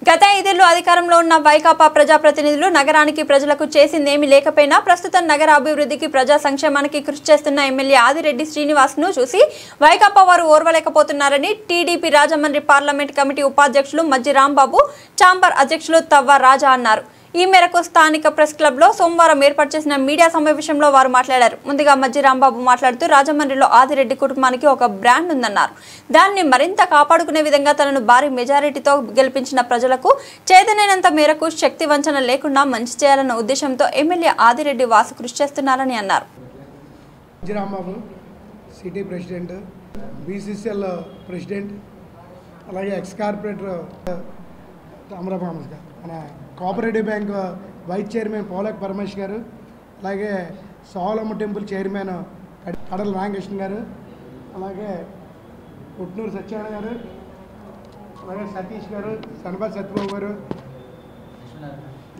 గత 5 ఏళ్లు అధికారంలో ఉన్న వైకాపా ప్రజాప్రతినిధులు నగరానికి ప్రజలకు చేసిందేమీ లేకపోయినా ప్రస్తుతం నగర అభివృద్ధికి ప్రజా సంక్షేమానికి కృషి చేస్తున్న ఎమ్మెల్యే ఆదిరెడ్డి శ్రీనివాస్ను చూసి వైకాపా వారు ఓర్వలేకపోతున్నారని టీడీపీ రాజమండ్రి పార్లమెంట్ కమిటీ ఉపాధ్యక్షులు మజ్జి రాంబాబు, ఛాంబర్ అధ్యక్షులు తవ్వ రాజా అన్నారు. ఈ మేరకు స్థానిక ప్రెస్ క్లబ్ లో సోమవారం ఏర్పాటు చేసిన మీడియా సమావేశంలో వారు మాట్లాడారు. ముందుగా మజ్జి రాంబాబు మాట్లాడుతూ రాజమండ్రిలో ఆదిరెడ్డి కుటుంబానికి ఒక బ్రాండ్ ఉందన్నారు. దాన్ని మరింత కాపాడుకునే విధంగా తనను భారీ మెజారిటీతో గెలిపించిన ప్రజలకు చేతనైనంత మేరకు శక్తి వంచన లేకుండా మంచి చేయాలన్న ఉద్దేశంతో ఎమ్మెల్యే ఆదిరెడ్డి వాసు కృషి చేస్తున్నారని అన్నారు. Majji Rambabu city president, BCCL president, అలాగే ఎక్స్ కార్పొరేటర్ అమరాబాబు గారు, మన cooperative bank vice chairman Polak Paramesh గారు, అలాగే సోలమ్మ టెంపుల్ చైర్మన్ కడల రామకృష్ణ గారు, అలాగే పుట్నూరు సత్యనారాయణ గారు, అలాగే సతీష్ గారు, సనబాద్ సత్యబాబు గారు,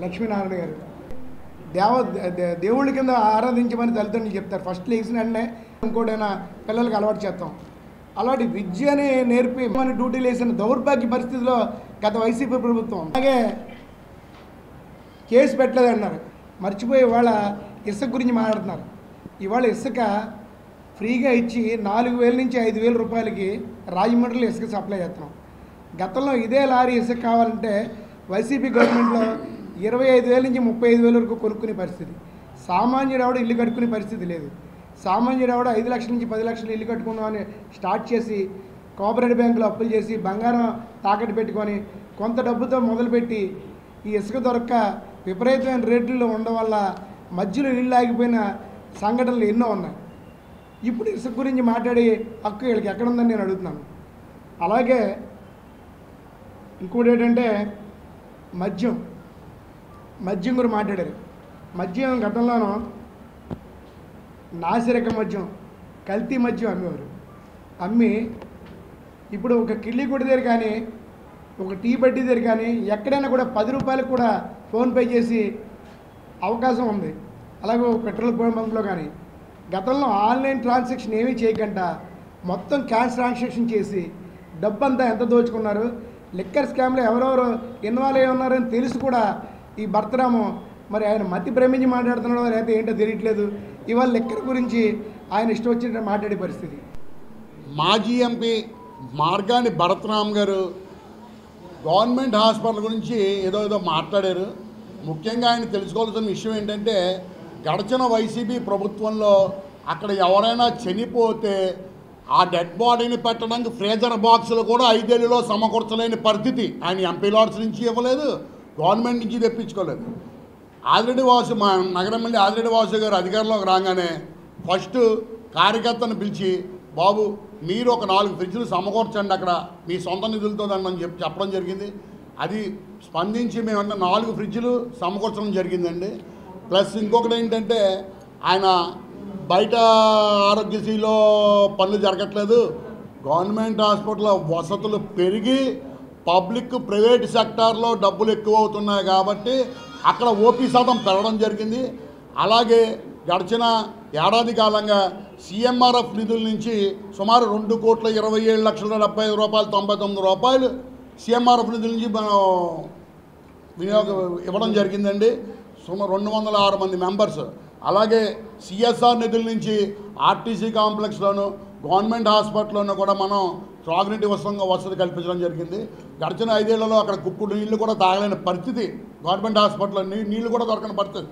లక్ష్మీనారాయణ గారు. దేవుళ్ళ కింద ఆరాధించమని తల్లిదండ్రులు చెప్తారు. ఫస్ట్ లేచిన వెంటనే ఇంకోటైనా పిల్లలకి అలవాటు చేస్తాం. అలాంటి విద్యని నేర్పి మన డ్యూటీలు వేసిన దౌర్భాగ్య పరిస్థితిలో గత వైసీపీ ప్రభుత్వం అలాగే కేసు పెట్టలేదన్నారు. మర్చిపోయి ఇవాళ ఇసుక గురించి మాట్లాడుతున్నారు. ఇవాళ ఇసుక ఫ్రీగా ఇచ్చి 4,000 నుంచి 5,000 రూపాయలకి రాజమండ్రిలో ఇసుక సప్లై చేస్తున్నాం. గతంలో ఇదే లారీ ఇసుక కావాలంటే వైసీపీ గవర్నమెంట్లో 25,000 నుంచి 35,000 వరకు కొనుక్కునే పరిస్థితి. సామాన్యుడు ఎవడ ఇల్లు కట్టుకునే పరిస్థితి లేదు. సామాన్యుడు ఎవడ 5 లక్షల నుంచి 10 లక్షలు ఇల్లు కట్టుకుందామని స్టార్ట్ చేసి కోఆపరేటివ్ బ్యాంకులో అప్పులు చేసి బంగారం తాకట్టు పెట్టుకొని కొంత డబ్బుతో మొదలుపెట్టి ఈ ఇసుక దొరక్క విపరీతమైన రేట్లలో ఉండడం వల్ల మధ్యలో ఇళ్ళు ఆగిపోయిన సంఘటనలు ఎన్నో ఉన్నాయి. ఇప్పుడు ఇసుక గురించి మాట్లాడే హక్కు వీళ్ళకి ఎక్కడుందని నేను అడుగుతున్నాను. అలాగే ఇంకోటి ఏంటంటే మద్యం గురించి మాట్లాడారు. మద్యం గతంలోనూ నాసిరక మద్యం, కల్తీ మద్యం అమ్మేవారు. అమ్మి ఇప్పుడు ఒక కిళ్ళి కొట్టి దగ్గర కానీ ఒక టీ బడ్డీ దగ్గర కానీ ఎక్కడైనా కూడా 10 రూపాయలకు కూడా ఫోన్పే చేసి అవకాశం ఉంది. అలాగే పెట్రోల్ బంక్లో కానీ గతంలో ఆన్లైన్ ట్రాన్సాక్షన్ ఏమీ చేయకుండా మొత్తం క్యాష్ ట్రాన్సాక్షన్ చేసి డబ్బంతా ఎంత దోచుకున్నారు, లిక్కర్ స్కామ్లో ఎవరెవరు ఇన్వాల్వ్ అయి ఉన్నారని తెలిసి కూడా ఈ భర్తరాము మరి ఆయన మతి భ్రమించి మాట్లాడుతున్నాడో లేకపోతే ఏంటో తెలియట్లేదు. ఇవాళ లిక్కర్ గురించి ఆయన ఇష్టం వచ్చినట్టు మాట్లాడే పరిస్థితి. మాజీ ఎంపీ మార్గాని భరతరామ్ గారు గవర్నమెంట్ హాస్పిటల్ గురించి ఏదో మాట్లాడారు. ముఖ్యంగా ఆయన తెలుసుకోవాల్సిన విషయం ఏంటంటే గడిచిన వైసీపీ ప్రభుత్వంలో అక్కడ ఎవరైనా చనిపోతే ఆ డెడ్ బాడీని పెట్టడానికి ఫ్రీజర్ బాక్సులు కూడా 5 ఏళ్లలో సమకూర్చలేని పరిస్థితి ఆయన ఎంపీ లాడ్స్ నుంచి ఇవ్వలేదు, గవర్నమెంట్ నుంచి తెప్పించుకోలేదు. ఆదిరెడ్డి వాసు మా నగరం మళ్ళీ ఆదిరెడ్డి వాసు గారు అధికారంలోకి రాగానే ఫస్ట్ కార్యకర్తను పిలిచి బాబు మీరు ఒక 4 ఫ్రిడ్జ్లు సమకూర్చండి అక్కడ మీ సొంత నిధులతో అని చెప్పడం జరిగింది. అది స్పందించి మేమన్నా 4 ఫ్రిడ్జ్లు సమకూర్చడం జరిగిందండి. ప్లస్ ఇంకొకటి ఏంటంటే ఆయన బయట ఆరోగ్యశ్రీలో పనులు జరగట్లేదు, గవర్నమెంట్ హాస్పిటల్లో వసతులు పెరిగి పబ్లిక్ ప్రైవేట్ సెక్టార్లో డబ్బులు ఎక్కువ అవుతున్నాయి కాబట్టి అక్కడ ఓపీ శాతం పెరగడం జరిగింది. అలాగే గడిచిన ఏడాది కాలంగా సీఎంఆర్ఎఫ్ నిధుల నుంచి సుమారు 2,27,75,99 రూపాయలు సీఎంఆర్ఎఫ్ నిధుల నుంచి మనం వినియోగం ఇవ్వడం జరిగిందండి. సుమారు 206 మంది మెంబర్స్. అలాగే సిఎస్ఆర్ నిధుల నుంచి ఆర్టీసీ కాంప్లెక్స్లోను గవర్నమెంట్ హాస్పిటల్లోనూ కూడా మనం త్రాగునీటి వసతి కల్పించడం జరిగింది. గడిచిన 5 ఏళ్లలో అక్కడ కుప్పుడు నీళ్లు కూడా తాగలేని పరిస్థితి, గవర్నమెంట్ హాస్పిటల్లో నీళ్లు కూడా దొరకని పరిస్థితి.